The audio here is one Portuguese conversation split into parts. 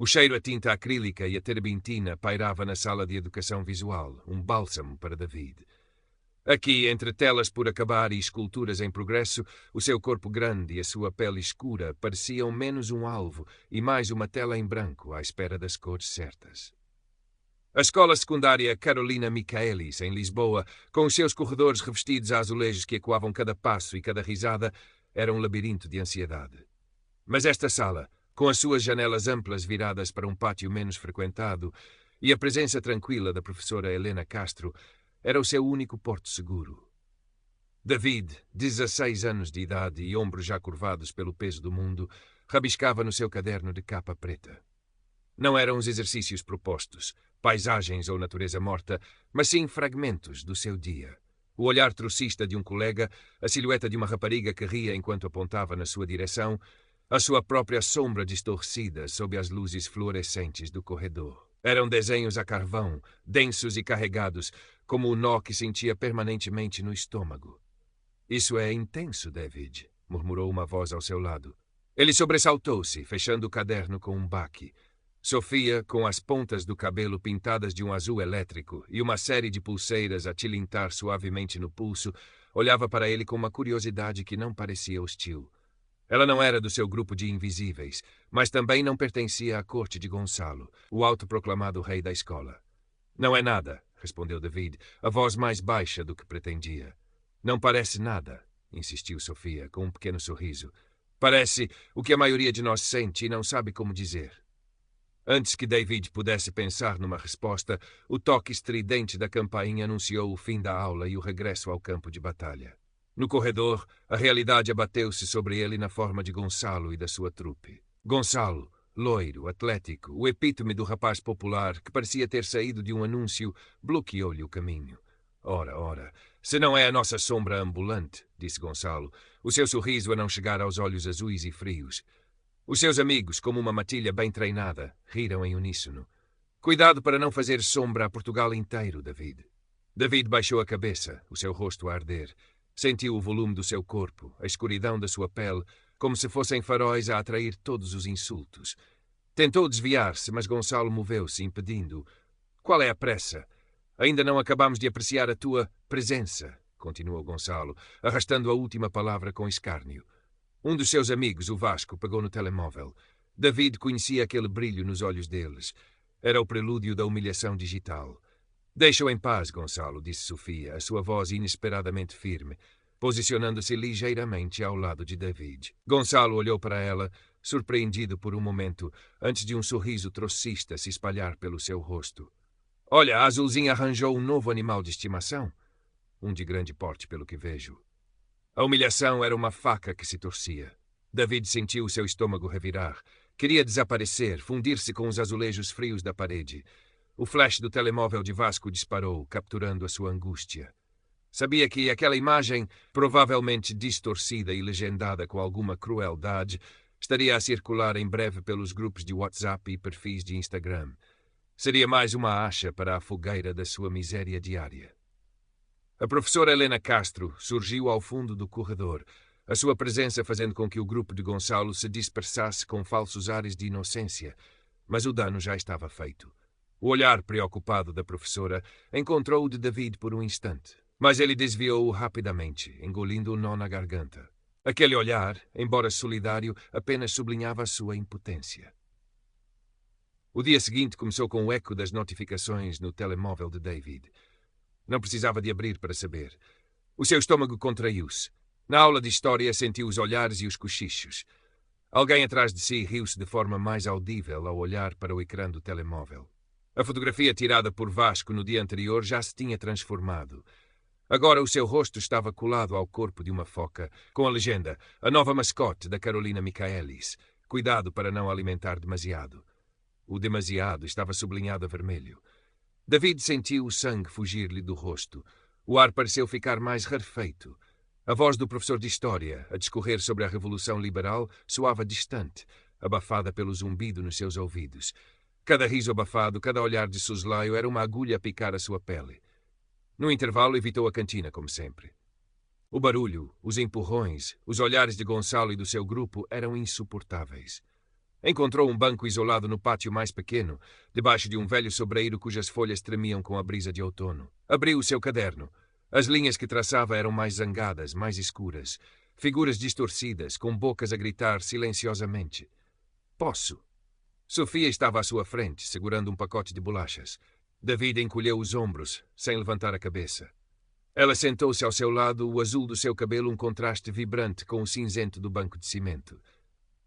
O cheiro a tinta acrílica e a terbentina pairava na sala de educação visual, um bálsamo para David. Aqui, entre telas por acabar e esculturas em progresso, o seu corpo grande e a sua pele escura pareciam menos um alvo e mais uma tela em branco à espera das cores certas. A escola secundária Carolina Michaelis, em Lisboa, com os seus corredores revestidos a azulejos que ecoavam cada passo e cada risada, era um labirinto de ansiedade. Mas esta sala, com as suas janelas amplas viradas para um pátio menos frequentado e a presença tranquila da professora Helena Castro, era o seu único porto seguro. David, 16 anos de idade e ombros já curvados pelo peso do mundo, rabiscava no seu caderno de capa preta. Não eram os exercícios propostos, paisagens ou natureza morta, mas sim fragmentos do seu dia. O olhar trocista de um colega, a silhueta de uma rapariga que ria enquanto apontava na sua direção, a sua própria sombra distorcida sob as luzes fluorescentes do corredor. Eram desenhos a carvão, densos e carregados, como o nó que sentia permanentemente no estômago. Isso é intenso, David, murmurou uma voz ao seu lado. Ele sobressaltou-se, fechando o caderno com um baque. Sofia, com as pontas do cabelo pintadas de um azul elétrico e uma série de pulseiras a tilintar suavemente no pulso, olhava para ele com uma curiosidade que não parecia hostil. Ela não era do seu grupo de invisíveis, mas também não pertencia à corte de Gonçalo, o autoproclamado rei da escola. Não é nada, respondeu David, a voz mais baixa do que pretendia. Não parece nada, insistiu Sofia, com um pequeno sorriso. Parece o que a maioria de nós sente e não sabe como dizer. Antes que David pudesse pensar numa resposta, o toque estridente da campainha anunciou o fim da aula e o regresso ao campo de batalha. No corredor, a realidade abateu-se sobre ele na forma de Gonçalo e da sua trupe. Gonçalo, loiro, atlético, o epítome do rapaz popular que parecia ter saído de um anúncio, bloqueou-lhe o caminho. Ora, se não é a nossa sombra ambulante, disse Gonçalo, o seu sorriso a não chegar aos olhos azuis e frios. Os seus amigos, como uma matilha bem treinada, riram em uníssono. Cuidado para não fazer sombra a Portugal inteiro, David. David baixou a cabeça, o seu rosto a arder. Sentiu o volume do seu corpo, a escuridão da sua pele, como se fossem faróis a atrair todos os insultos. Tentou desviar-se, mas Gonçalo moveu-se, impedindo-o. Qual é a pressa? Ainda não acabamos de apreciar a tua presença, continuou Gonçalo, arrastando a última palavra com escárnio. Um dos seus amigos, o Vasco, pegou no telemóvel. David conhecia aquele brilho nos olhos deles. Era o prelúdio da humilhação digital. Deixa-o em paz, Gonçalo, disse Sofia, a sua voz inesperadamente firme, posicionando-se ligeiramente ao lado de David. Gonçalo olhou para ela, surpreendido por um momento, antes de um sorriso trocista se espalhar pelo seu rosto. Olha, a Azulzinha arranjou um novo animal de estimação. Um de grande porte, pelo que vejo. A humilhação era uma faca que se torcia. David sentiu o seu estômago revirar. Queria desaparecer, fundir-se com os azulejos frios da parede. O flash do telemóvel de Vasco disparou, capturando a sua angústia. Sabia que aquela imagem, provavelmente distorcida e legendada com alguma crueldade, estaria a circular em breve pelos grupos de WhatsApp e perfis de Instagram. Seria mais uma acha para a fogueira da sua miséria diária. A professora Helena Castro surgiu ao fundo do corredor, a sua presença fazendo com que o grupo de Gonçalo se dispersasse com falsos ares de inocência, mas o dano já estava feito. O olhar preocupado da professora encontrou o de David por um instante, mas ele desviou-o rapidamente, engolindo o nó na garganta. Aquele olhar, embora solidário, apenas sublinhava a sua impotência. O dia seguinte começou com o eco das notificações no telemóvel de David. Não precisava de abrir para saber. O seu estômago contraiu-se. Na aula de história sentiu os olhares e os cochichos. Alguém atrás de si riu-se de forma mais audível ao olhar para o ecrã do telemóvel. A fotografia tirada por Vasco no dia anterior já se tinha transformado. Agora o seu rosto estava colado ao corpo de uma foca, com a legenda "A nova mascote da Carolina Michaelis. Cuidado para não alimentar demasiado." O demasiado estava sublinhado a vermelho. David sentiu o sangue fugir-lhe do rosto. O ar pareceu ficar mais rarefeito. A voz do professor de História, a discorrer sobre a Revolução Liberal, soava distante, abafada pelo zumbido nos seus ouvidos. Cada riso abafado, cada olhar de soslaio era uma agulha a picar a sua pele. No intervalo, evitou a cantina, como sempre. O barulho, os empurrões, os olhares de Gonçalo e do seu grupo eram insuportáveis. Encontrou um banco isolado no pátio mais pequeno, debaixo de um velho sobreiro cujas folhas tremiam com a brisa de outono. Abriu o seu caderno. As linhas que traçava eram mais zangadas, mais escuras. Figuras distorcidas, com bocas a gritar silenciosamente. Posso. Sofia estava à sua frente, segurando um pacote de bolachas. David encolheu os ombros, sem levantar a cabeça. Ela sentou-se ao seu lado, o azul do seu cabelo um contraste vibrante com o cinzento do banco de cimento.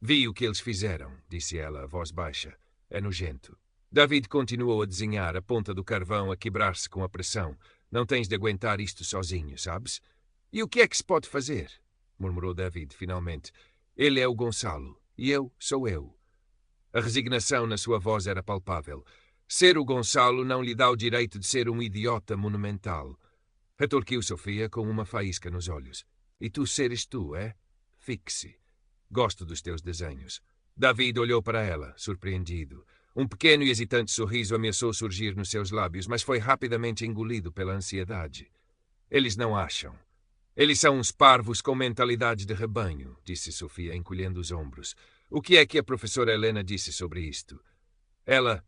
Vi o que eles fizeram, disse ela, a voz baixa. É nojento. David continuou a desenhar, a ponta do carvão a quebrar-se com a pressão. Não tens de aguentar isto sozinho, sabes? E o que é que se pode fazer? Murmurou David, finalmente. Ele é o Gonçalo, e eu sou eu. A resignação na sua voz era palpável. Ser o Gonçalo não lhe dá o direito de ser um idiota monumental. Retorquiu Sofia com uma faísca nos olhos. E tu seres tu, é? Fixe. Gosto dos teus desenhos. David olhou para ela, surpreendido. Um pequeno e hesitante sorriso ameaçou surgir nos seus lábios, mas foi rapidamente engolido pela ansiedade. Eles não acham. Eles são uns parvos com mentalidade de rebanho, disse Sofia, encolhendo os ombros. O que é que a professora Helena disse sobre isto? Ela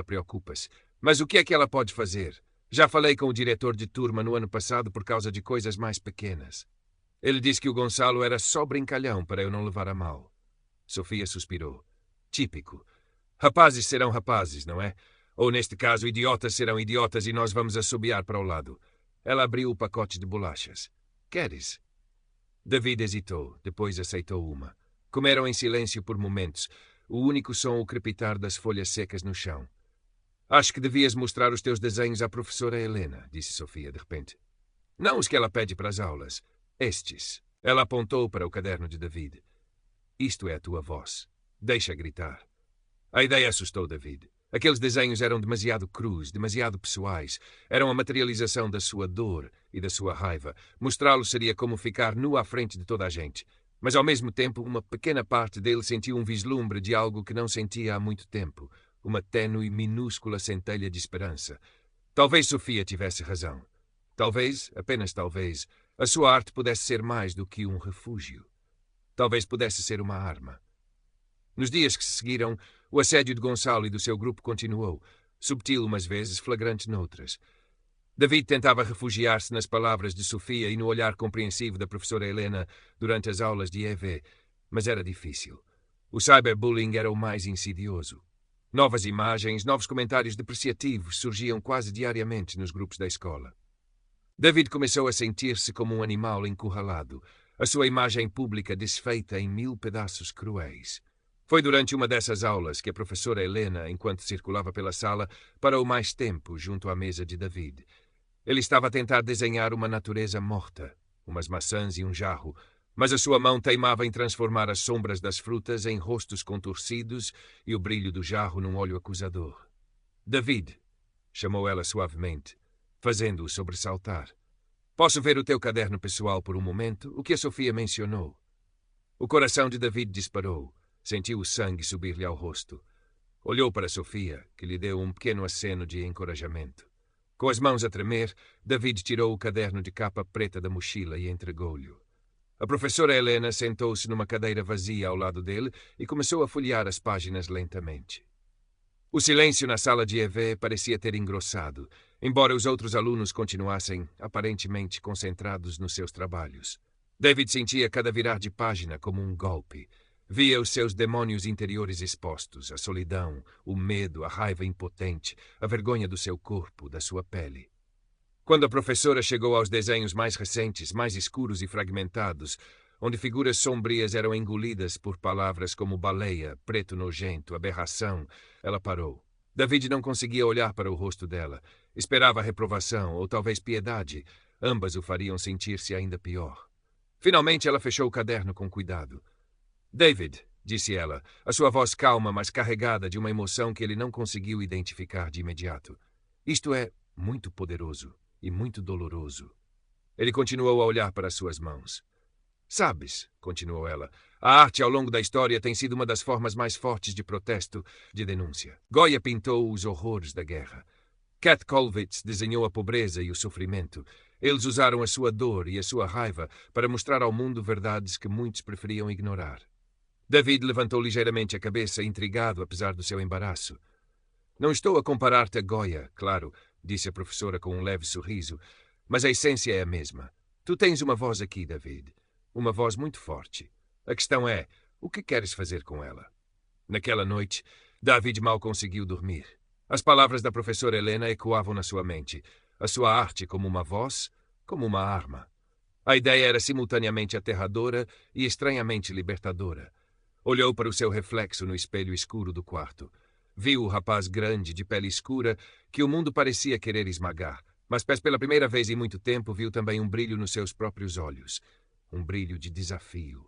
preocupa-se. Mas o que é que ela pode fazer? Já falei com o diretor de turma no ano passado por causa de coisas mais pequenas. Ele disse que o Gonçalo era só brincalhão para eu não levar a mal. Sofia suspirou. Típico. Rapazes serão rapazes, não é? Ou, neste caso, idiotas serão idiotas e nós vamos assobiar para o lado. Ela abriu o pacote de bolachas. Queres? David hesitou, depois aceitou uma. Comeram em silêncio por momentos, o único som o crepitar das folhas secas no chão. Acho que devias mostrar os teus desenhos à professora Helena, disse Sofia de repente. Não os que ela pede para as aulas. Estes. Ela apontou para o caderno de David. Isto é a tua voz. Deixa gritar. A ideia assustou David. Aqueles desenhos eram demasiado crus, demasiado pessoais. Eram a materialização da sua dor e da sua raiva. Mostrá-lo seria como ficar nu à frente de toda a gente. Mas, ao mesmo tempo, uma pequena parte dele sentiu um vislumbre de algo que não sentia há muito tempo. Uma tênue e minúscula centelha de esperança. Talvez Sofia tivesse razão. Talvez, apenas talvez, a sua arte pudesse ser mais do que um refúgio. Talvez pudesse ser uma arma. Nos dias que se seguiram, o assédio de Gonçalo e do seu grupo continuou, subtil umas vezes, flagrante noutras. David tentava refugiar-se nas palavras de Sofia e no olhar compreensivo da professora Helena durante as aulas de EV, mas era difícil. O cyberbullying era o mais insidioso. Novas imagens, novos comentários depreciativos surgiam quase diariamente nos grupos da escola. David começou a sentir-se como um animal encurralado, a sua imagem pública desfeita em 1000 pedaços cruéis. Foi durante uma dessas aulas que a professora Helena, enquanto circulava pela sala, parou mais tempo junto à mesa de David. Ele estava a tentar desenhar uma natureza morta, umas maçãs e um jarro, mas a sua mão teimava em transformar as sombras das frutas em rostos contorcidos e o brilho do jarro num olho acusador. David, chamou ela suavemente, fazendo-o sobressaltar. Posso ver o teu caderno pessoal por um momento? O que a Sofia mencionou? O coração de David disparou. Sentiu o sangue subir-lhe ao rosto. Olhou para Sofia, que lhe deu um pequeno aceno de encorajamento. Com as mãos a tremer, David tirou o caderno de capa preta da mochila e entregou-lhe. A professora Helena sentou-se numa cadeira vazia ao lado dele e começou a folhear as páginas lentamente. O silêncio na sala de EV parecia ter engrossado, embora os outros alunos continuassem, aparentemente, concentrados nos seus trabalhos. David sentia cada virar de página como um golpe. Via os seus demônios interiores expostos, a solidão, o medo, a raiva impotente, a vergonha do seu corpo, da sua pele. Quando a professora chegou aos desenhos mais recentes, mais escuros e fragmentados, onde figuras sombrias eram engolidas por palavras como baleia, preto nojento, aberração, ela parou. David não conseguia olhar para o rosto dela. Esperava reprovação ou talvez piedade. Ambas o fariam sentir-se ainda pior. Finalmente ela fechou o caderno com cuidado. David, disse ela, a sua voz calma, mas carregada de uma emoção que ele não conseguiu identificar de imediato. Isto é muito poderoso e muito doloroso. Ele continuou a olhar para as suas mãos. Sabes, continuou ela, a arte ao longo da história tem sido uma das formas mais fortes de protesto, de denúncia. Goya pintou os horrores da guerra. Kat Kollwitz desenhou a pobreza e o sofrimento. Eles usaram a sua dor e a sua raiva para mostrar ao mundo verdades que muitos preferiam ignorar. David levantou ligeiramente a cabeça, intrigado apesar do seu embaraço. Não estou a comparar-te a Goya, claro, disse a professora com um leve sorriso, mas a essência é a mesma. Tu tens uma voz aqui, David. Uma voz muito forte. A questão é, o que queres fazer com ela? Naquela noite, David mal conseguiu dormir. As palavras da professora Helena ecoavam na sua mente. A sua arte como uma voz, como uma arma. A ideia era simultaneamente aterradora e estranhamente libertadora. Olhou para o seu reflexo no espelho escuro do quarto. Viu o rapaz grande, de pele escura, que o mundo parecia querer esmagar, mas pela primeira vez em muito tempo viu também um brilho nos seus próprios olhos. Um brilho de desafio.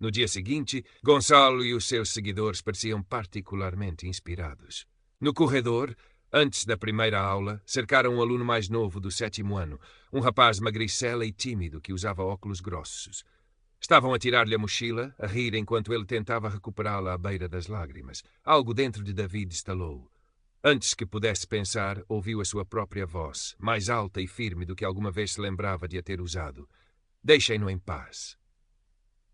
No dia seguinte, Gonçalo e os seus seguidores pareciam particularmente inspirados. No corredor, antes da primeira aula, cercaram um aluno mais novo do 7º ano, um rapaz magricela e tímido que usava óculos grossos. Estavam a tirar-lhe a mochila, a rir enquanto ele tentava recuperá-la à beira das lágrimas. Algo dentro de David estalou. Antes que pudesse pensar, ouviu a sua própria voz, mais alta e firme do que alguma vez se lembrava de a ter usado. Deixem-no em paz.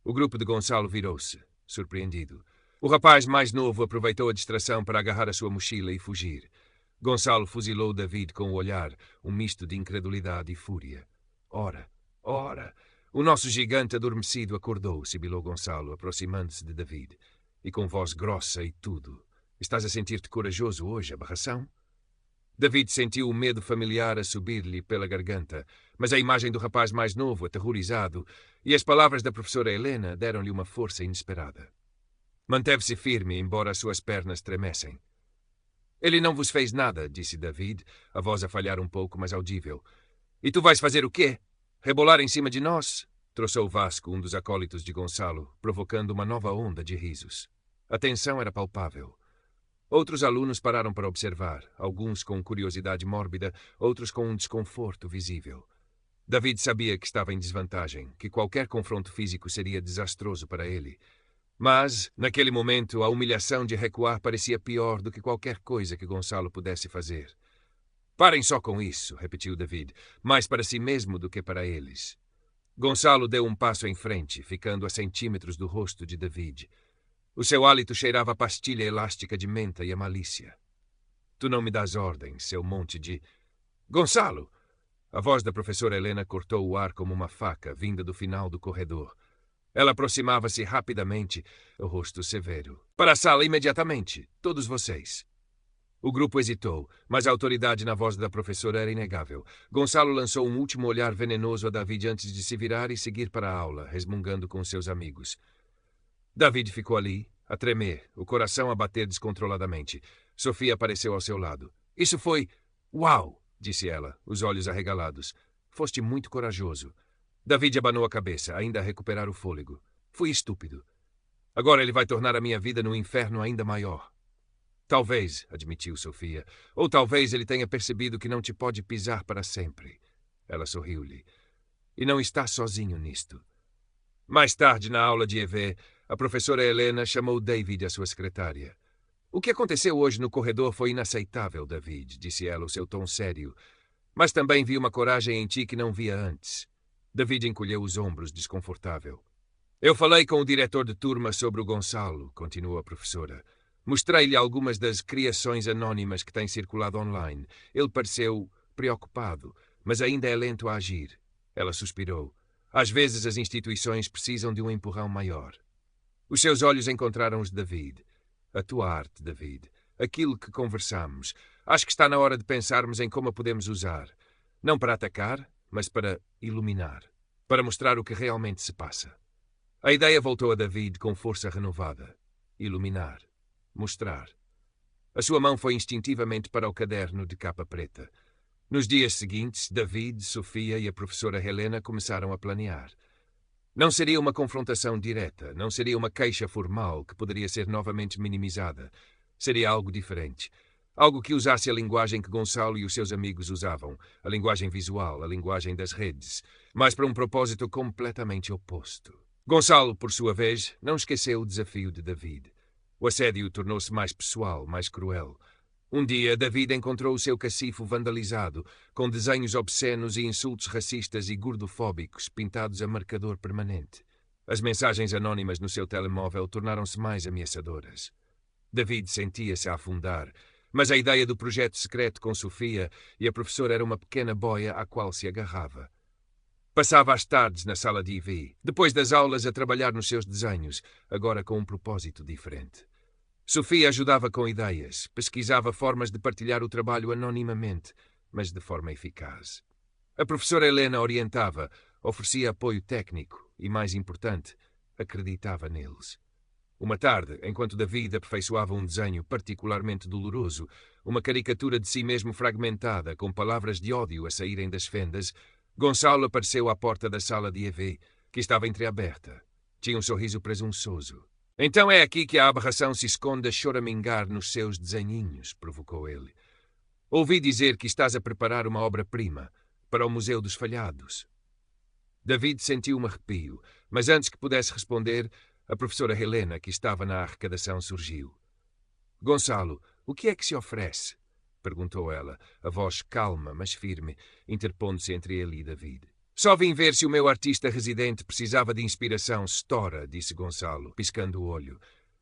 O grupo de Gonçalo virou-se, surpreendido. O rapaz mais novo aproveitou a distração para agarrar a sua mochila e fugir. Gonçalo fuzilou David com o olhar, um misto de incredulidade e fúria. Ora, o nosso gigante adormecido acordou, sibilou Gonçalo, aproximando-se de David. E com voz grossa e tudo. Estás a sentir-te corajoso hoje, aberração? David sentiu o medo familiar a subir-lhe pela garganta, mas a imagem do rapaz mais novo, aterrorizado, e as palavras da professora Helena deram-lhe uma força inesperada. Manteve-se firme, embora as suas pernas tremessem. Ele não vos fez nada, disse David, a voz a falhar um pouco, mas audível. E tu vais fazer o quê? Rebolar em cima de nós? Trouxou Vasco, um dos acólitos de Gonçalo, provocando uma nova onda de risos. A tensão era palpável. Outros alunos pararam para observar, alguns com curiosidade mórbida, outros com um desconforto visível. David sabia que estava em desvantagem, que qualquer confronto físico seria desastroso para ele. Mas, naquele momento, a humilhação de recuar parecia pior do que qualquer coisa que Gonçalo pudesse fazer. Parem só com isso, repetiu David, mais para si mesmo do que para eles. Gonçalo deu um passo em frente, ficando a centímetros do rosto de David. O seu hálito cheirava a pastilha elástica de menta e a malícia. Tu não me dás ordens, seu monte de... Gonçalo! A voz da professora Helena cortou o ar como uma faca, vinda do final do corredor. Ela aproximava-se rapidamente, o rosto severo. Para a sala imediatamente, todos vocês. O grupo hesitou, mas a autoridade na voz da professora era inegável. Gonçalo lançou um último olhar venenoso a David antes de se virar e seguir para a aula, resmungando com seus amigos. David ficou ali, a tremer, o coração a bater descontroladamente. Sofia apareceu ao seu lado. Isso foi... Uau! Disse ela, os olhos arregalados. Foste muito corajoso. David abanou a cabeça, ainda a recuperar o fôlego. Fui estúpido. Agora ele vai tornar a minha vida num inferno ainda maior. Talvez, admitiu Sofia, ou talvez ele tenha percebido que não te pode pisar para sempre. Ela sorriu-lhe. E não está sozinho nisto. Mais tarde, na aula de EV, a professora Helena chamou David à sua secretária. O que aconteceu hoje no corredor foi inaceitável, David, disse ela, o seu tom sério. Mas também vi uma coragem em ti que não via antes. David encolheu os ombros, desconfortável. Eu falei com o diretor de turma sobre o Gonçalo, continuou a professora. Mostrei-lhe algumas das criações anónimas que têm circulado online. Ele pareceu preocupado, mas ainda é lento a agir. Ela suspirou. Às vezes as instituições precisam de um empurrão maior. Os seus olhos encontraram os de David. A tua arte, David. Aquilo que conversamos. Acho que está na hora de pensarmos em como a podemos usar. Não para atacar, mas para iluminar. Para mostrar o que realmente se passa. A ideia voltou a David com força renovada. Iluminar. Mostrar. A sua mão foi instintivamente para o caderno de capa preta. Nos dias seguintes, David, Sofia e a professora Helena começaram a planear. Não seria uma confrontação direta, não seria uma queixa formal que poderia ser novamente minimizada. Seria algo diferente. Algo que usasse a linguagem que Gonçalo e os seus amigos usavam, a linguagem visual, a linguagem das redes, mas para um propósito completamente oposto. Gonçalo, por sua vez, não esqueceu o desafio de David. O assédio tornou-se mais pessoal, mais cruel. Um dia, David encontrou o seu cacifo vandalizado, com desenhos obscenos e insultos racistas e gordofóbicos pintados a marcador permanente. As mensagens anônimas no seu telemóvel tornaram-se mais ameaçadoras. David sentia-se a afundar, mas a ideia do projeto secreto com Sofia e a professora era uma pequena boia à qual se agarrava. Passava as tardes na sala de IV, depois das aulas a trabalhar nos seus desenhos, agora com um propósito diferente. Sofia ajudava com ideias, pesquisava formas de partilhar o trabalho anonimamente, mas de forma eficaz. A professora Helena orientava, oferecia apoio técnico e, mais importante, acreditava neles. Uma tarde, enquanto David aperfeiçoava um desenho particularmente doloroso, uma caricatura de si mesmo fragmentada, com palavras de ódio a saírem das fendas, Gonçalo apareceu à porta da sala de EV, que estava entreaberta. Tinha um sorriso presunçoso. Então é aqui que a aberração se esconde a choramingar nos seus desenhinhos, provocou ele. Ouvi dizer que estás a preparar uma obra-prima para o Museu dos Falhados. David sentiu um arrepio, mas antes que pudesse responder, a professora Helena, que estava na arrecadação, surgiu. Gonçalo, o que é que se oferece? Perguntou ela, a voz calma, mas firme, interpondo-se entre ele e David. Só vim ver se o meu artista residente precisava de inspiração, Stora, disse Gonçalo, piscando o olho.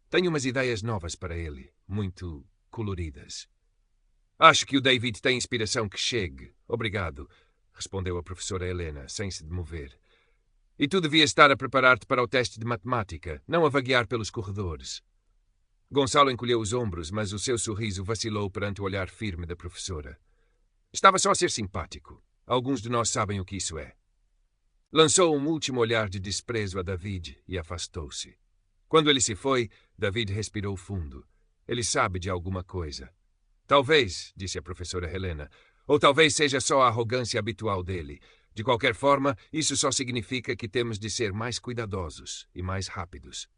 Tenho umas ideias novas para ele, muito coloridas. Acho que o David tem inspiração que chegue. Obrigado, respondeu a professora Helena, sem se demover. E tu devias estar a preparar-te para o teste de matemática, não a vaguear pelos corredores. Gonçalo encolheu os ombros, mas o seu sorriso vacilou perante o olhar firme da professora. Estava só a ser simpático. Alguns de nós sabem o que isso é. Lançou um último olhar de desprezo a David e afastou-se. Quando ele se foi, David respirou fundo. Ele sabe de alguma coisa. Talvez, disse a professora Helena, ou talvez seja só a arrogância habitual dele. De qualquer forma, isso só significa que temos de ser mais cuidadosos e mais rápidos.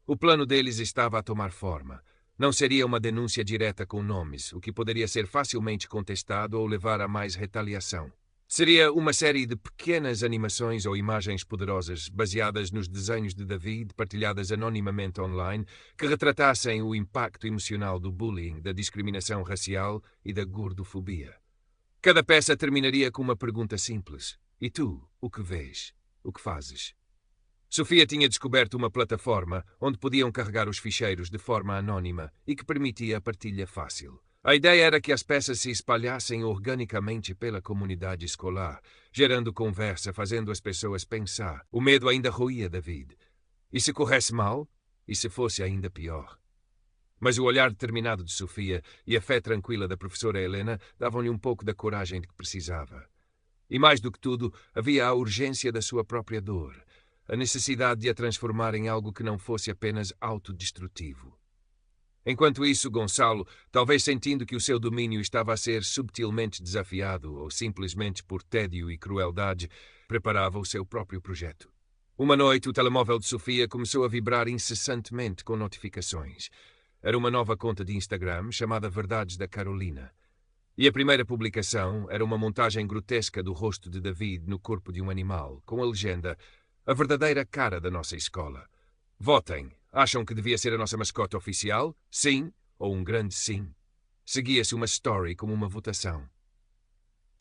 O plano deles estava a tomar forma. Não seria uma denúncia direta com nomes, o que poderia ser facilmente contestado ou levar a mais retaliação. Seria uma série de pequenas animações ou imagens poderosas baseadas nos desenhos de David, partilhadas anonimamente online, que retratassem o impacto emocional do bullying, da discriminação racial e da gordofobia. Cada peça terminaria com uma pergunta simples. E tu, o que vês? O que fazes? Sofia tinha descoberto uma plataforma onde podiam carregar os ficheiros de forma anónima e que permitia a partilha fácil. A ideia era que as peças se espalhassem organicamente pela comunidade escolar, gerando conversa, fazendo as pessoas pensar. O medo ainda roía David. E se corresse mal? E se fosse ainda pior? Mas o olhar determinado de Sofia e a fé tranquila da professora Helena davam-lhe um pouco da coragem de que precisava. E mais do que tudo, havia a urgência da sua própria dor, a necessidade de a transformar em algo que não fosse apenas autodestrutivo. Enquanto isso, Gonçalo, talvez sentindo que o seu domínio estava a ser subtilmente desafiado ou simplesmente por tédio e crueldade, preparava o seu próprio projeto. Uma noite, o telemóvel de Sofia começou a vibrar incessantemente com notificações. Era uma nova conta de Instagram chamada Verdades da Carolina. E a primeira publicação era uma montagem grotesca do rosto de David no corpo de um animal, com a legenda "A verdadeira cara da nossa escola. Votem. Acham que devia ser a nossa mascote oficial? Sim ou um grande sim?" Seguia-se uma story como uma votação.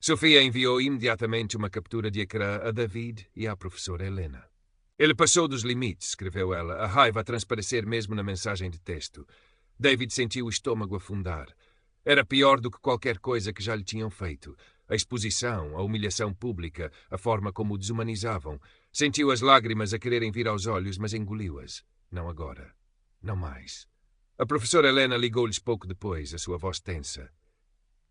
Sofia enviou imediatamente uma captura de ecrã a David e à professora Helena. Ele passou dos limites, escreveu ela, a raiva a transparecer mesmo na mensagem de texto. David sentiu o estômago afundar. Era pior do que qualquer coisa que já lhe tinham feito. A exposição, a humilhação pública, a forma como o desumanizavam. Sentiu as lágrimas a quererem vir aos olhos, mas engoliu-as. Não agora. Não mais. A professora Helena ligou-lhes pouco depois, a sua voz tensa.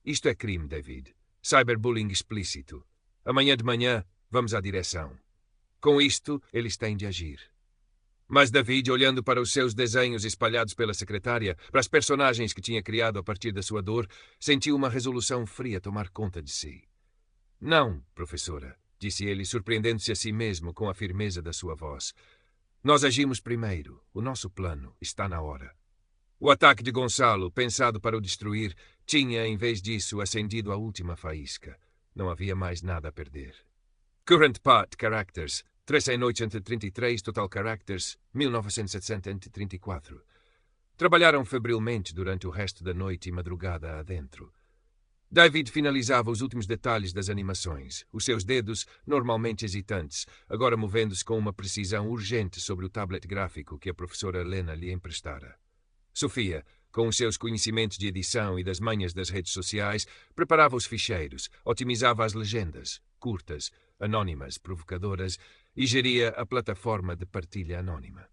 Isto é crime, David. Cyberbullying explícito. Amanhã de manhã, vamos à direção. Com isto, eles têm de agir. Mas David, olhando para os seus desenhos espalhados pela secretária, para as personagens que tinha criado a partir da sua dor, sentiu uma resolução fria tomar conta de si. Não, professora, disse ele, surpreendendo-se a si mesmo com a firmeza da sua voz. Nós agimos primeiro. O nosso plano está na hora. O ataque de Gonçalo, pensado para o destruir, tinha, em vez disso, acendido a última faísca. Não havia mais nada a perder. Current Part Characters 333 Total Characters 1964. Trabalharam febrilmente durante o resto da noite e madrugada adentro. David finalizava os últimos detalhes das animações, os seus dedos, normalmente hesitantes, agora movendo-se com uma precisão urgente sobre o tablet gráfico que a professora Helena lhe emprestara. Sofia, com os seus conhecimentos de edição e das manhas das redes sociais, preparava os ficheiros, otimizava as legendas, curtas, anónimas, provocadoras, e geria a plataforma de partilha anónima.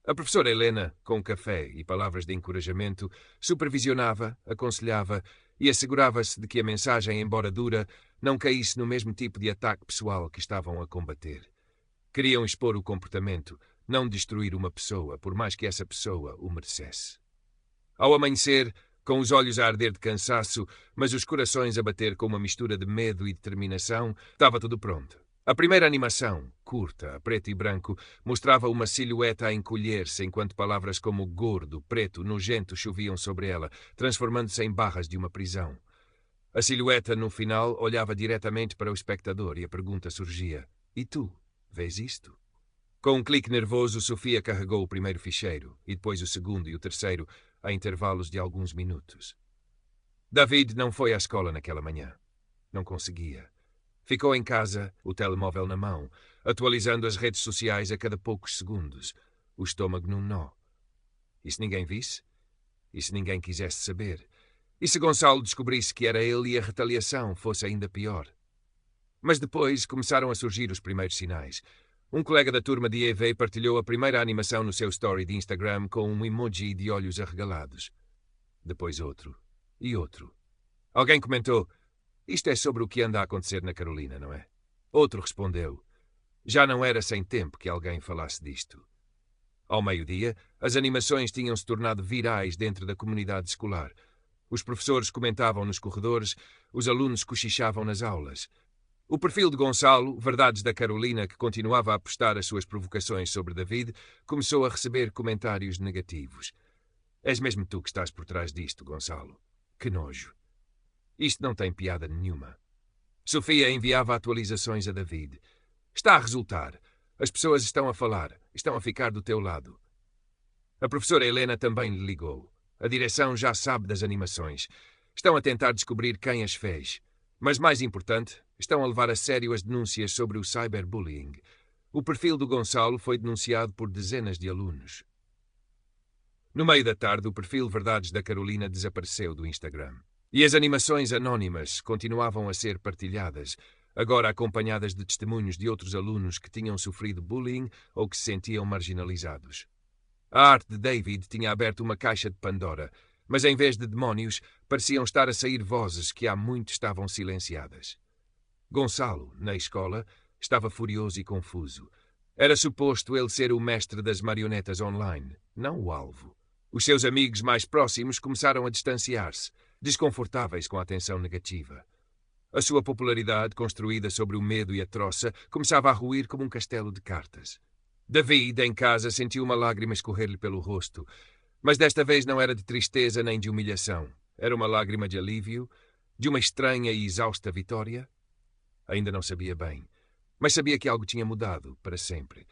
A professora Helena, com café e palavras de encorajamento, supervisionava, aconselhava e assegurava-se de que a mensagem, embora dura, não caísse no mesmo tipo de ataque pessoal que estavam a combater. Queriam expor o comportamento, não destruir uma pessoa, por mais que essa pessoa o merecesse. Ao amanhecer, com os olhos a arder de cansaço, mas os corações a bater com uma mistura de medo e determinação, estava tudo pronto. A primeira animação, curta, a preto e branco, mostrava uma silhueta a encolher-se enquanto palavras como gordo, preto, nojento choviam sobre ela, transformando-se em barras de uma prisão. A silhueta, no final, olhava diretamente para o espectador e a pergunta surgia: "E tu, vês isto?" Com um clique nervoso, Sofia carregou o primeiro ficheiro, e depois o segundo e o terceiro, a intervalos de alguns minutos. David não foi à escola naquela manhã. Não conseguia. Ficou em casa, o telemóvel na mão, atualizando as redes sociais a cada poucos segundos, o estômago num nó. E se ninguém visse? E se ninguém quisesse saber? E se Gonçalo descobrisse que era ele e a retaliação fosse ainda pior? Mas depois começaram a surgir os primeiros sinais. Um colega da turma de EV partilhou a primeira animação no seu story de Instagram com um emoji de olhos arregalados. Depois outro. E outro. Alguém comentou: "Isto é sobre o que anda a acontecer na Carolina, não é?" Outro respondeu: "Já não era sem tempo que alguém falasse disto." Ao meio-dia, as animações tinham-se tornado virais dentro da comunidade escolar. Os professores comentavam nos corredores, os alunos cochichavam nas aulas. O perfil de Gonçalo, Verdades da Carolina, que continuava a postar as suas provocações sobre David, começou a receber comentários negativos. "És mesmo tu que estás por trás disto, Gonçalo. Que nojo. Isto não tem piada nenhuma." Sofia enviava atualizações a David. "Está a resultar. As pessoas estão a falar. Estão a ficar do teu lado." A professora Helena também lhe ligou. "A direção já sabe das animações. Estão a tentar descobrir quem as fez. Mas mais importante, estão a levar a sério as denúncias sobre o cyberbullying. O perfil do Gonçalo foi denunciado por dezenas de alunos." No meio da tarde, o perfil Verdades da Carolina desapareceu do Instagram. E as animações anónimas continuavam a ser partilhadas, agora acompanhadas de testemunhos de outros alunos que tinham sofrido bullying ou que se sentiam marginalizados. A arte de David tinha aberto uma caixa de Pandora, mas em vez de demónios, pareciam estar a sair vozes que há muito estavam silenciadas. Gonçalo, na escola, estava furioso e confuso. Era suposto ele ser o mestre das marionetas online, não o alvo. Os seus amigos mais próximos começaram a distanciar-se, desconfortáveis com a atenção negativa. A sua popularidade, construída sobre o medo e a troça, começava a ruir como um castelo de cartas. David, em casa, sentiu uma lágrima escorrer-lhe pelo rosto, mas desta vez não era de tristeza nem de humilhação. Era uma lágrima de alívio, de uma estranha e exausta vitória. Ainda não sabia bem, mas sabia que algo tinha mudado para sempre.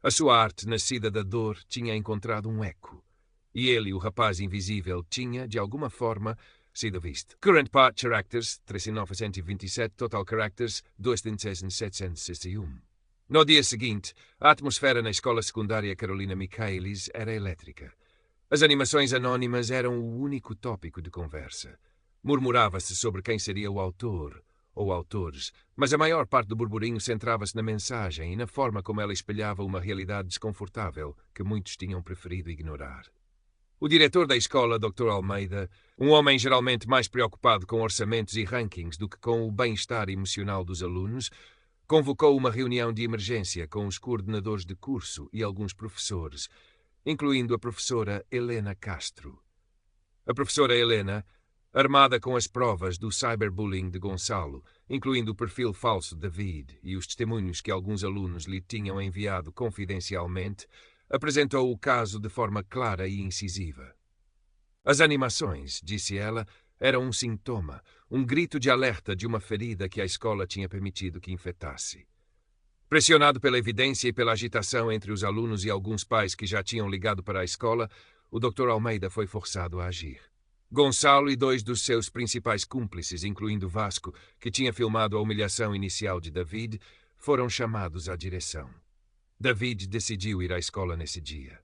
A sua arte, nascida da dor, tinha encontrado um eco. E ele, o rapaz invisível, tinha, de alguma forma, sido visto. Current Part Characters, 3.927, Total Characters, 2.761. No dia seguinte, a atmosfera na escola secundária Carolina Michaelis era elétrica. As animações anónimas eram o único tópico de conversa. Murmurava-se sobre quem seria o autor ou autores, mas a maior parte do burburinho centrava-se na mensagem e na forma como ela espelhava uma realidade desconfortável que muitos tinham preferido ignorar. O diretor da escola, Dr. Almeida, um homem geralmente mais preocupado com orçamentos e rankings do que com o bem-estar emocional dos alunos, convocou uma reunião de emergência com os coordenadores de curso e alguns professores, incluindo a professora Helena Castro. A professora Helena, armada com as provas do cyberbullying de Gonçalo, incluindo o perfil falso de David e os testemunhos que alguns alunos lhe tinham enviado confidencialmente, apresentou o caso de forma clara e incisiva. As animações, disse ela, eram um sintoma, um grito de alerta de uma ferida que a escola tinha permitido que infectasse. Pressionado pela evidência e pela agitação entre os alunos e alguns pais que já tinham ligado para a escola, o Dr. Almeida foi forçado a agir. Gonçalo e dois dos seus principais cúmplices, incluindo Vasco, que tinha filmado a humilhação inicial de David, foram chamados à direção. David decidiu ir à escola nesse dia.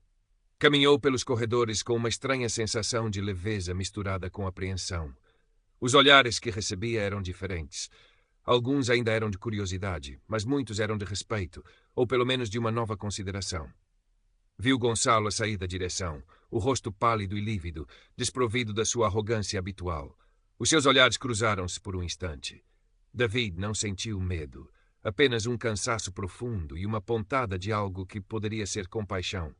Caminhou pelos corredores com uma estranha sensação de leveza misturada com apreensão. Os olhares que recebia eram diferentes. Alguns ainda eram de curiosidade, mas muitos eram de respeito, ou pelo menos de uma nova consideração. Viu Gonçalo a sair da direção, o rosto pálido e lívido, desprovido da sua arrogância habitual. Os seus olhares cruzaram-se por um instante. David não sentiu medo, apenas um cansaço profundo e uma pontada de algo que poderia ser compaixão,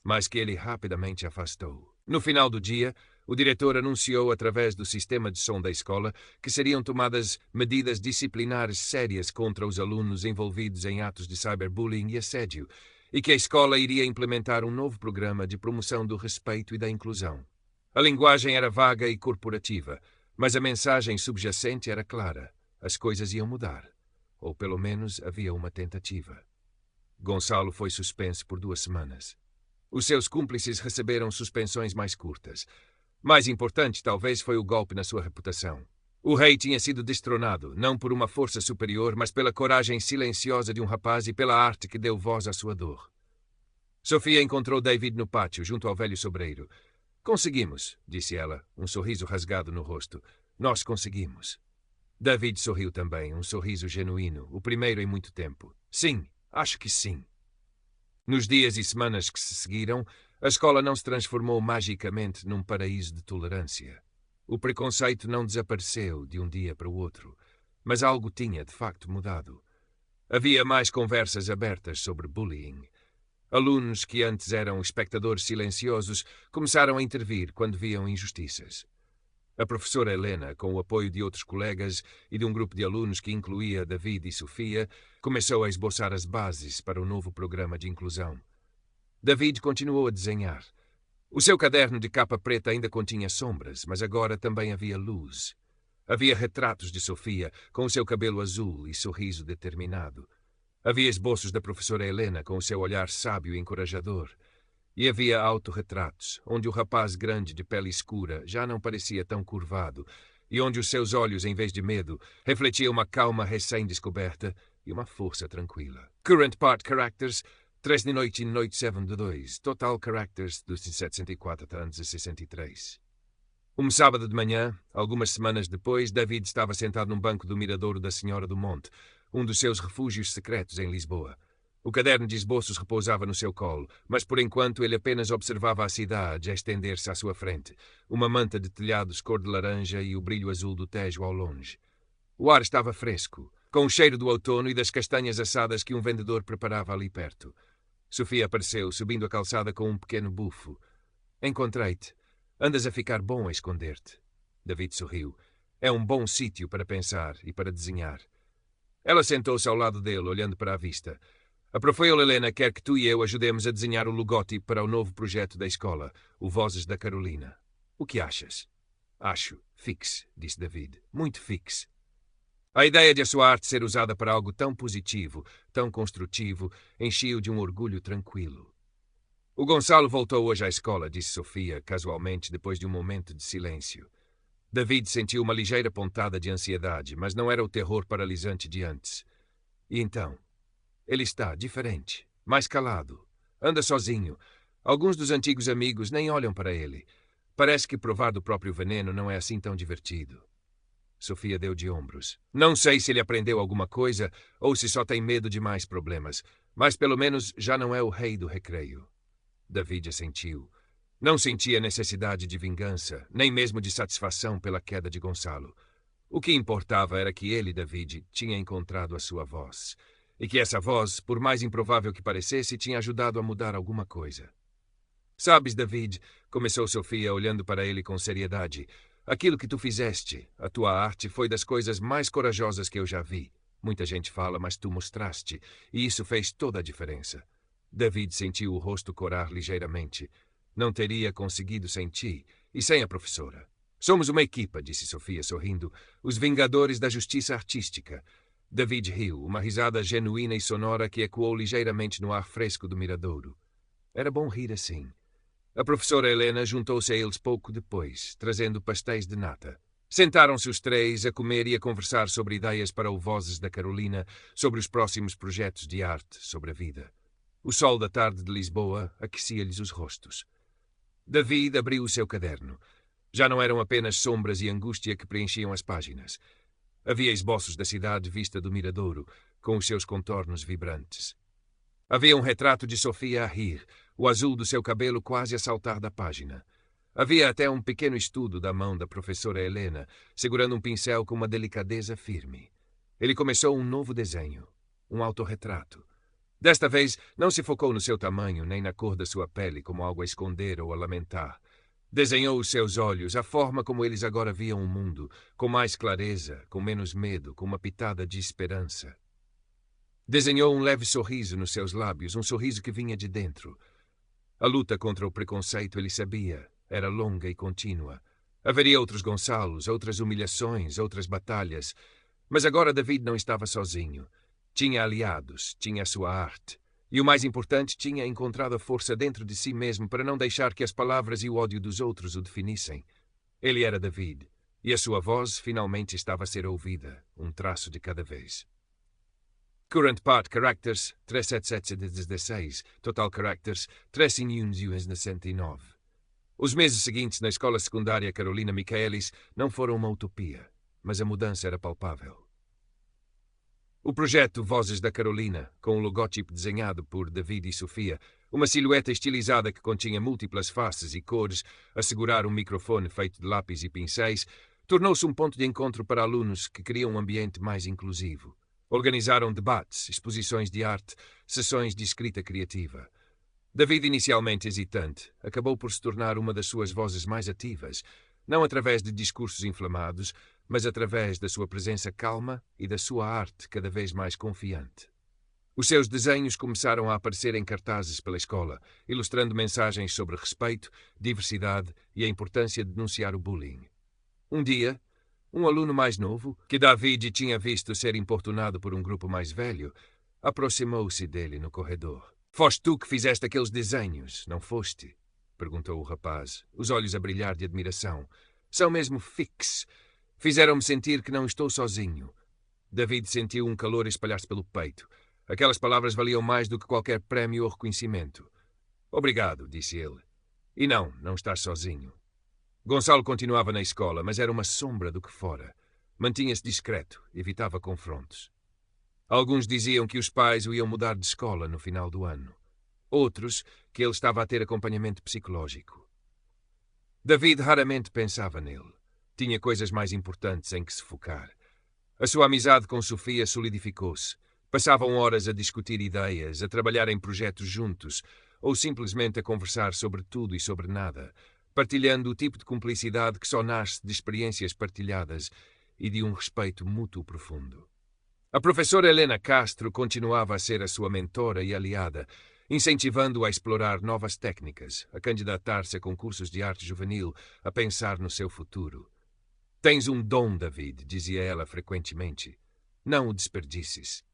mas que ele rapidamente afastou. No final do dia, o diretor anunciou através do sistema de som da escola que seriam tomadas medidas disciplinares sérias contra os alunos envolvidos em atos de cyberbullying e assédio, e que a escola iria implementar um novo programa de promoção do respeito e da inclusão. A linguagem era vaga e corporativa, mas a mensagem subjacente era clara. As coisas iam mudar, ou pelo menos havia uma tentativa. Gonçalo foi suspenso por 2 semanas. Os seus cúmplices receberam suspensões mais curtas. Mais importante, talvez, foi o golpe na sua reputação. O rei tinha sido destronado, não por uma força superior, mas pela coragem silenciosa de um rapaz e pela arte que deu voz à sua dor. Sofia encontrou David no pátio, junto ao velho sobreiro. Conseguimos, disse ela, um sorriso rasgado no rosto. Nós conseguimos. David sorriu também, um sorriso genuíno, o primeiro em muito tempo. Sim, acho que sim. Nos dias e semanas que se seguiram, a escola não se transformou magicamente num paraíso de tolerância. O preconceito não desapareceu de um dia para o outro, mas algo tinha, de facto, mudado. Havia mais conversas abertas sobre bullying. Alunos que antes eram espectadores silenciosos começaram a intervir quando viam injustiças. A professora Helena, com o apoio de outros colegas e de um grupo de alunos que incluía David e Sofia, começou a esboçar as bases para o novo programa de inclusão. David continuou a desenhar. O seu caderno de capa preta ainda continha sombras, mas agora também havia luz. Havia retratos de Sofia, com o seu cabelo azul e sorriso determinado. Havia esboços da professora Helena, com o seu olhar sábio e encorajador. E havia autorretratos, onde o rapaz grande de pele escura já não parecia tão curvado, e onde os seus olhos, em vez de medo, refletiam uma calma recém-descoberta e uma força tranquila. Current Part Characters, 3 de noite 7 de 2. Total Characters, 264 anos e 63. Um sábado de manhã, algumas semanas depois, David estava sentado num banco do Miradouro da Senhora do Monte, um dos seus refúgios secretos em Lisboa. O caderno de esboços repousava no seu colo, mas por enquanto ele apenas observava a cidade a estender-se à sua frente, uma manta de telhados cor de laranja e o brilho azul do Tejo ao longe. O ar estava fresco, com o cheiro do outono e das castanhas assadas que um vendedor preparava ali perto. Sofia apareceu, subindo a calçada com um pequeno bufo. Encontrei-te. Andas a ficar bom a esconder-te. David sorriu. É um bom sítio para pensar e para desenhar. Ela sentou-se ao lado dele, olhando para a vista. A professora Helena quer que tu e eu ajudemos a desenhar o logótipo para o novo projeto da escola, o Vozes da Carolina. O que achas? Acho. Fixe, disse David. Muito fixe. A ideia de a sua arte ser usada para algo tão positivo, tão construtivo, enchia-o de um orgulho tranquilo. O Gonçalo voltou hoje à escola, disse Sofia, casualmente, depois de um momento de silêncio. David sentiu uma ligeira pontada de ansiedade, mas não era o terror paralisante de antes. E então? Ele está diferente, mais calado. Anda sozinho. Alguns dos antigos amigos nem olham para ele. Parece que provar do próprio veneno não é assim tão divertido. Sofia deu de ombros. Não sei se ele aprendeu alguma coisa ou se só tem medo de mais problemas, mas pelo menos já não é o rei do recreio. David assentiu. Não sentia necessidade de vingança, nem mesmo de satisfação pela queda de Gonçalo. O que importava era que ele, David, tinha encontrado a sua voz, e que essa voz, por mais improvável que parecesse, tinha ajudado a mudar alguma coisa. Sabes, David, começou Sofia, olhando para ele com seriedade, aquilo que tu fizeste, a tua arte, foi das coisas mais corajosas que eu já vi. Muita gente fala, mas tu mostraste, e isso fez toda a diferença. David sentiu o rosto corar ligeiramente. Não teria conseguido sem ti, e sem a professora. Somos uma equipa, disse Sofia, sorrindo, os Vingadores da Justiça Artística. David riu, uma risada genuína e sonora que ecoou ligeiramente no ar fresco do miradouro. Era bom rir assim. A professora Helena juntou-se a eles pouco depois, trazendo pastéis de nata. Sentaram-se os três a comer e a conversar sobre ideias para o Vozes da Carolina, sobre os próximos projetos de arte, sobre a vida. O sol da tarde de Lisboa aquecia-lhes os rostos. David abriu o seu caderno. Já não eram apenas sombras e angústia que preenchiam as páginas. Havia esboços da cidade vista do miradouro, com os seus contornos vibrantes. Havia um retrato de Sofia a rir, o azul do seu cabelo quase a saltar da página. Havia até um pequeno estudo da mão da professora Helena, segurando um pincel com uma delicadeza firme. Ele começou um novo desenho, um autorretrato. Desta vez, não se focou no seu tamanho nem na cor da sua pele como algo a esconder ou a lamentar. Desenhou os seus olhos, a forma como eles agora viam o mundo, com mais clareza, com menos medo, com uma pitada de esperança. Desenhou um leve sorriso nos seus lábios, um sorriso que vinha de dentro. A luta contra o preconceito, ele sabia, era longa e contínua. Haveria outros Gonçalos, outras humilhações, outras batalhas. Mas agora David não estava sozinho. Tinha aliados, tinha a sua arte. E o mais importante, tinha encontrado a força dentro de si mesmo para não deixar que as palavras e o ódio dos outros o definissem. Ele era David, e a sua voz finalmente estava a ser ouvida, um traço de cada vez. Current Part Characters 377 de 16, Total Characters 369. Os meses seguintes na escola secundária Carolina Michaelis não foram uma utopia, mas a mudança era palpável. O projeto Vozes da Carolina, com o logótipo desenhado por David e Sofia, uma silhueta estilizada que continha múltiplas faces e cores, a segurar um microfone feito de lápis e pincéis, tornou-se um ponto de encontro para alunos que queriam um ambiente mais inclusivo. Organizaram debates, exposições de arte, sessões de escrita criativa. David, inicialmente hesitante, acabou por se tornar uma das suas vozes mais ativas, não através de discursos inflamados, mas através da sua presença calma e da sua arte cada vez mais confiante. Os seus desenhos começaram a aparecer em cartazes pela escola, ilustrando mensagens sobre respeito, diversidade e a importância de denunciar o bullying. Um dia, um aluno mais novo, que David tinha visto ser importunado por um grupo mais velho, aproximou-se dele no corredor. "Foste tu que fizeste aqueles desenhos, não foste?" perguntou o rapaz, os olhos a brilhar de admiração. "São mesmo fixe. Fizeram-me sentir que não estou sozinho." David sentiu um calor espalhar-se pelo peito. Aquelas palavras valiam mais do que qualquer prémio ou reconhecimento. "Obrigado", disse ele. "E não estás sozinho." Gonçalo continuava na escola, mas era uma sombra do que fora. Mantinha-se discreto, evitava confrontos. Alguns diziam que os pais o iam mudar de escola no final do ano. Outros, que ele estava a ter acompanhamento psicológico. David raramente pensava nele. Tinha coisas mais importantes em que se focar. A sua amizade com Sofia solidificou-se. Passavam horas a discutir ideias, a trabalhar em projetos juntos, ou simplesmente a conversar sobre tudo e sobre nada, partilhando o tipo de cumplicidade que só nasce de experiências partilhadas e de um respeito mútuo profundo. A professora Helena Castro continuava a ser a sua mentora e aliada, incentivando-o a explorar novas técnicas, a candidatar-se a concursos de arte juvenil, a pensar no seu futuro. "Tens um dom, David", dizia ela frequentemente. "Não o desperdices."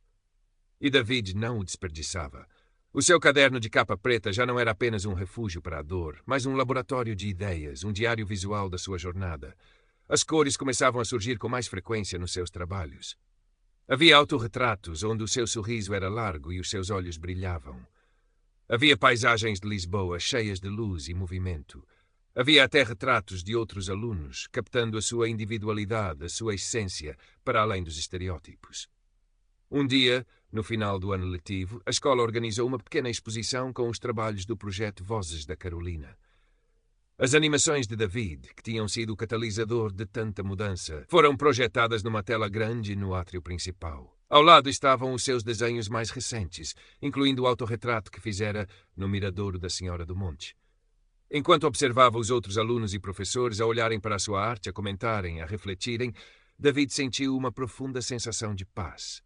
E David não o desperdiçava. O seu caderno de capa preta já não era apenas um refúgio para a dor, mas um laboratório de ideias, um diário visual da sua jornada. As cores começavam a surgir com mais frequência nos seus trabalhos. Havia autorretratos onde o seu sorriso era largo e os seus olhos brilhavam. Havia paisagens de Lisboa cheias de luz e movimento. Havia até retratos de outros alunos, captando a sua individualidade, a sua essência, para além dos estereótipos. Um dia, no final do ano letivo, a escola organizou uma pequena exposição com os trabalhos do projeto Vozes da Carolina. As animações de David, que tinham sido o catalisador de tanta mudança, foram projetadas numa tela grande no átrio principal. Ao lado estavam os seus desenhos mais recentes, incluindo o autorretrato que fizera no Miradouro da Senhora do Monte. Enquanto observava os outros alunos e professores a olharem para a sua arte, a comentarem, a refletirem, David sentiu uma profunda sensação de paz.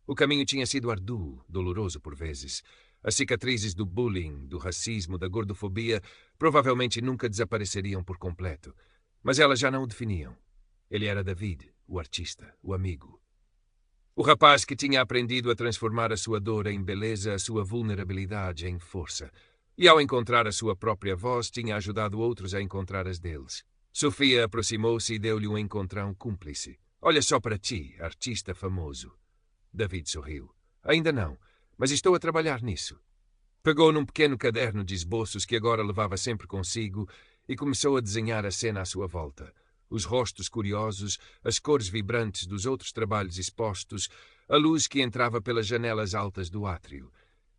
O caminho tinha sido árduo, doloroso por vezes. As cicatrizes do bullying, do racismo, da gordofobia provavelmente nunca desapareceriam por completo, mas elas já não o definiam. Ele era David, o artista, o amigo. O rapaz que tinha aprendido a transformar a sua dor em beleza, a sua vulnerabilidade em força. E ao encontrar a sua própria voz, tinha ajudado outros a encontrar as deles. Sofia aproximou-se e deu-lhe um encontrão cúmplice. Olha só para ti, artista famoso. David sorriu. Ainda não, mas estou a trabalhar nisso. Pegou num pequeno caderno de esboços que agora levava sempre consigo e começou a desenhar a cena à sua volta. Os rostos curiosos, as cores vibrantes dos outros trabalhos expostos, a luz que entrava pelas janelas altas do átrio.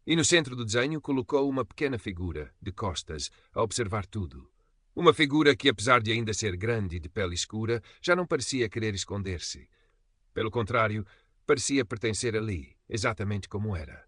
E no centro do desenho colocou uma pequena figura, de costas, a observar tudo. Uma figura que, apesar de ainda ser grande e de pele escura, já não parecia querer esconder-se. Pelo contrário, parecia pertencer ali, exatamente como era.